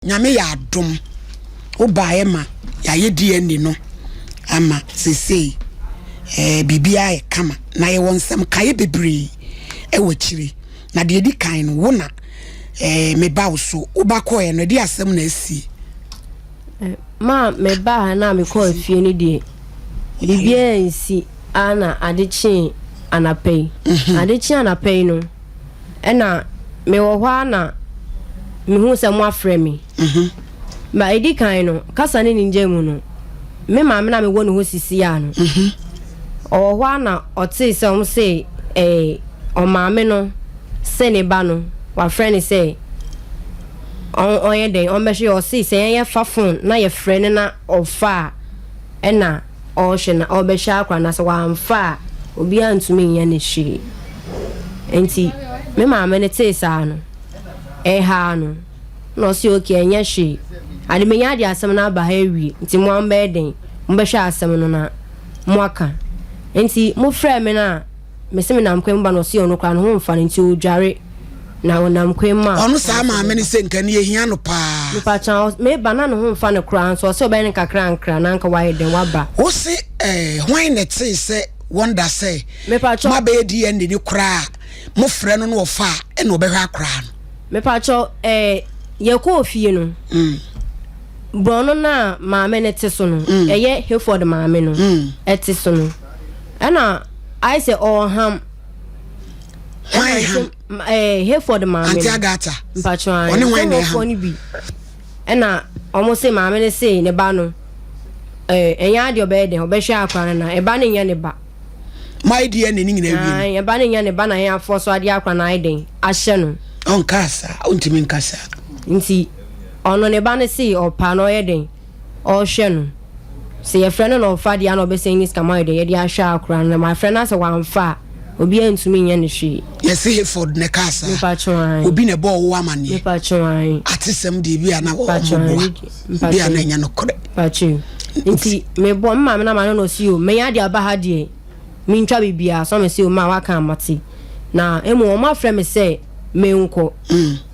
nyame ya adom obae ma ya yedi ani no ama sesei bibia e kama na ye wonsam kaye bebre e wachiri na de edi kan no wo na me ba so obakọ e no de asem na asi ma me ba na me ko afie ni de bibia nsi ana adechi anapei adechi anapei no e na me wo hwa na me hu se mo afre me ba edi kan no kasa ne ninja mu no me ma me na me wo no sisi ya no o hwa na o ti se o se o ma me no se ne ba no wa friend say on ye den on be she o si se ye fa phone na ye friend na o fa e na o she na o be sha akwa na se wa amfa obi antumi ye ne shi enti me ma me ne ti sa no ha no no si oke enye shi ade me nya de asem na ba ha wi nti mo am be den mo be hwa asem no na mo aka enti mo frɛ me na me se me nam kwem ba no si ono kwa no ho mfa nti o dware na wonam kwem ma ono sa ma me ne se nka ne ehia no pa me pa chan me ba na no ho mfa ne kra so se oba ne kakra nkra na nka wa den wa ba wo se hwan ne ti se wonder say me pa chan ma be di ende ni kra mo frɛ no no fa e no be hwa kra no me pa chan ye ko ofie no brono na ma me ne ti so no ye Hayford ma me no eti so no ana I say oh ham Hayford ma me anti agata mpatwa oni wan ne ha bi ana omo say ma me ne say ne ba no enya de obe den obehwe akwa na e ba ne nya ne ba my dear ne nyina wi e ba ne nya ne ba na ya afo so ade akwa na den ahye no on kasa ontimi nkasa nti ono ne ba ne say opa no ye den o hwe no se ye friend no fa dia no be say ni scam de ye dia hwe akwa na my friend as one fa obi antumi nya ne hwe yes Hayford ne kasa me patron obi ne bo wo amane me patron atisem de bi ana wo bi ana nya no kore patron nti me bo mma me na ma no si o me ya dia ba ha de mi ntwa bibia so me si o ma wa kan mate na emu o ma frɛ me say me nko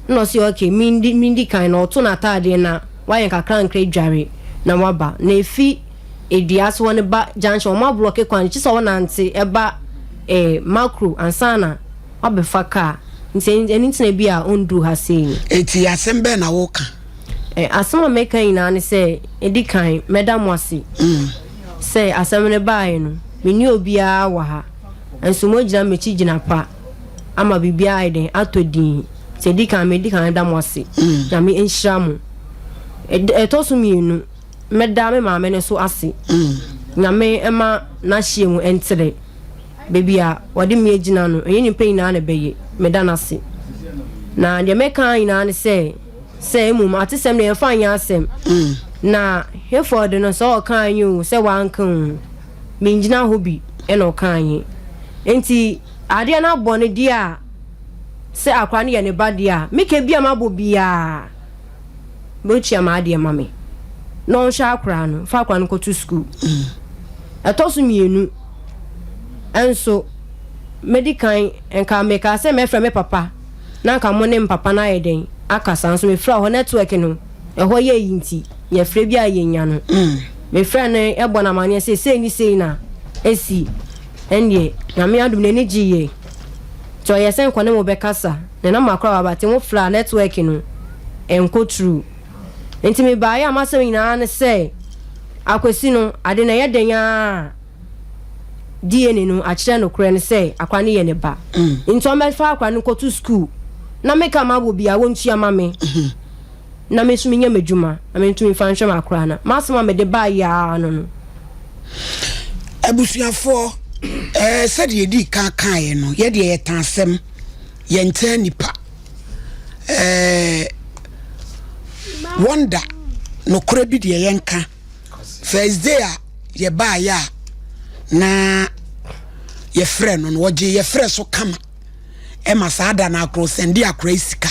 no si okay mindi kan na oto na tade na wa yen kakra nkra dware na waba na efi edias woni ba junction o ma block kwan chi so wona nte e ba macro ansana obefa ka nti eni bia ondu ha sei eti asembe na wo ka asema meka ina ne say edi kan madam wasi say asemne bae no meni obia wa ha enso mo gina mechi gina pa ama bibia aiden atodin say edi kan madam wasi na me enhiramu etosu mienu medame ma me ne so ase na me ema na hiemu entere bebia wode me gina no enyi pe ina na beye meda na se na de meka ina ne say emu atesem ne fa anya asem na Hayford no so kan yu say wankan me gina hobi e no kan yi enti ade na bone dia say akwa ne ye ne ba dia meke bia mabo bia bochia ma ade mame no sha akra no fa akwa no go to school atosu mienu enso medical enka meka say me fra me papa na nka mo ne papa na yeden akasa so me fra ho network no e ho ye yinti ye fra bia ye nya no me fra ne e bona mane say ni sei na esi ende na me adum ne ni giye to ye sen kwone mo be kasa ne na makra wa bate mo fra network no enko true enti me ba ya masem ina ne say akwesi no ade na ye denya DNA no akire no kure ne say akwa ne ye ne ba enti o me fa akwa no to school na meka ma bo bia wontua ma me na me sumi nya medjuma na me ntumi fa nhwe makra na masema me de ba ya no abusuafo said ye di kan ye no ye de ye tansem ye nta nipa wonder no kure bi de ye nka first day ye ba ya na ye frɛ no woje ye frɛ so kama e masada na akro sendi akra isika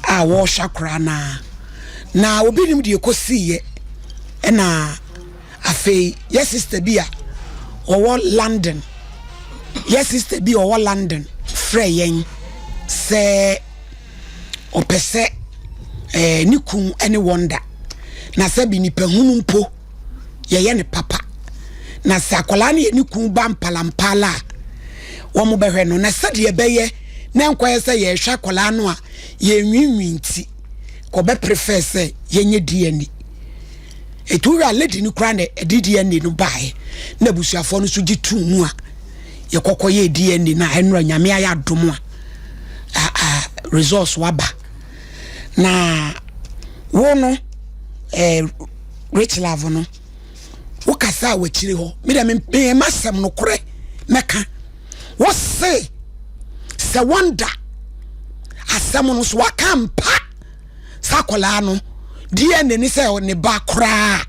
a wo shakra na obi nim de ekosi ye na afei yes sister bia owo London yes sister bia owo London frɛ yen se opese ni kun ene wonder na sabi ni pehunu mpo ye ne papa na sakola ne ni kun ba mpalampala wo mo behwe no na sade ye beye na enkoye se ye hwa kola no a ye nwinwinti ko be prefer se ye nye DNA etu ra lady ni kra na DNA no bae na busuafo no so gitu mu a ye kokoye DNA na enro nyame aya dom a resource waba na wono rich love no wo kasa wa chire ho me dem me masem no kore meka wo se wonder asem no so wakampa sakola no die ne se ne ba kra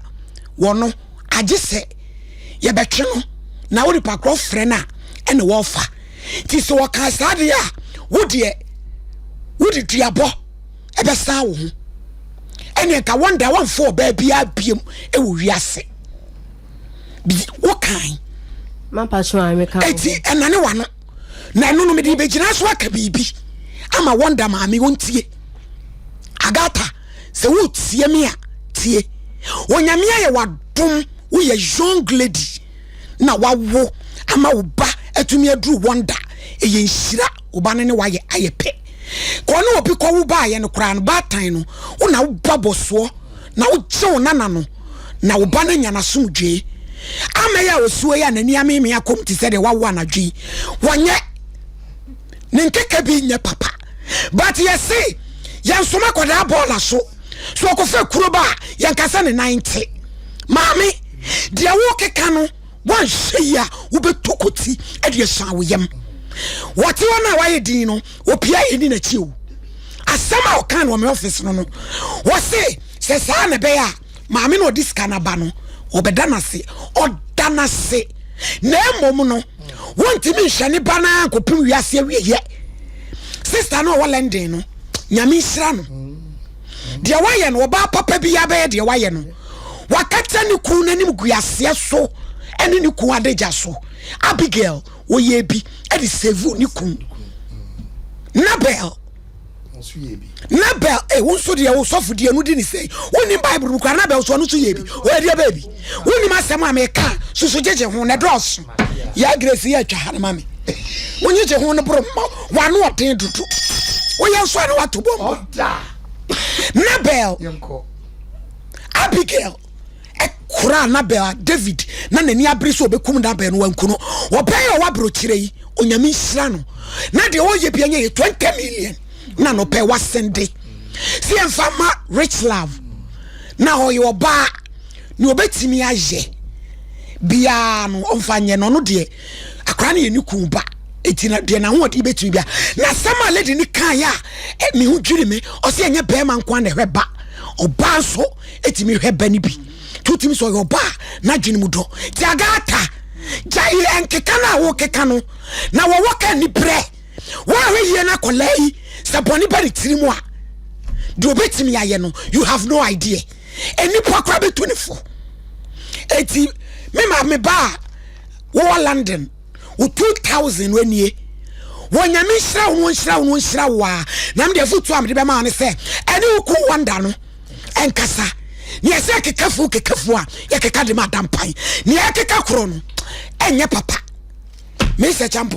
wono age se ye betwe no na wo ripa kro frɛ na ene wo fa ti so wakasa de a wo de tuabo ebesa wo ho ene ka wonder one for baby abiem e wo wiase wo kan ma pa so an me ka eti enane wa no na eno no me di begina so aka bibi ama wonder ma me wontie agata se wo tie me a tie onyame aye wadom wo ye young lady na wawo ama wo ba atumi aduru wonder e ye nhira wo ba ne wa ye ayepe kono obi ko wo ba ye no kra no ba tan no wo na wo baboso na wo je wo nana no na wo ba na nya na somdwe ama ya osuo ya nani ameme akom ti se de wawo anadwi wonye ne nkeka bi nye papa but you see yan soma kwada bola so ko fe kuro ba yan kasa ne 90 maami dia wo keka no wan hye ya wo betokoti e de san wo yam wati wana waye din no opia yini na chiu asama o kan wo me office no wo se sa na be ya maami no diska na ba no obedanase odanase na emom no wonti mi hye ba na kopim wiase wiye sister no wo lending no nyame hira no de waye no oba papa bi ya be de waye no wakata ni ku nanim guase so ene ni ku adeja so Abigail wo ye bi e de save ni ku Nabel wonso de wo sofu de anu di ni sei woni bible ku Nabel so no so ye bi wo de baby woni masem ameka susu jeje ho na dos ya grace ya twa han mame wonye je ho no bro wa no oten dudu wo ye so na wato bom Nabel Abigail kura Nabel David na nani abriso obekum Nabel no wanku no open wa bro kire yi onyame hira no na de oye bia nye 20 million na no pe wa sende si enfama rich love na hoye oba ni obetimi aje bia no omfanye no no de akra na yeni kumba etina de na ho de betimi bia na sama lady ni kan ya me hu dwiri me o se enye be man kwa na hweba oba so etimi hweba ni bi tutimi so yoba na dwini mu do ti agata jai enkeka na wo keka no na wo woka ni bre wo ahwe na kolai saboni bari tirimu a do betimi aye no you have no idea eni pokra be 24 eti me ba wo London wo 2000 wanie wo nyame hira wa na me de futu am de be ma ne se eni wo ku wonder no enkasa ni ese kekafu a ye keka de madam pai ni akeka kro no enye papa me se champo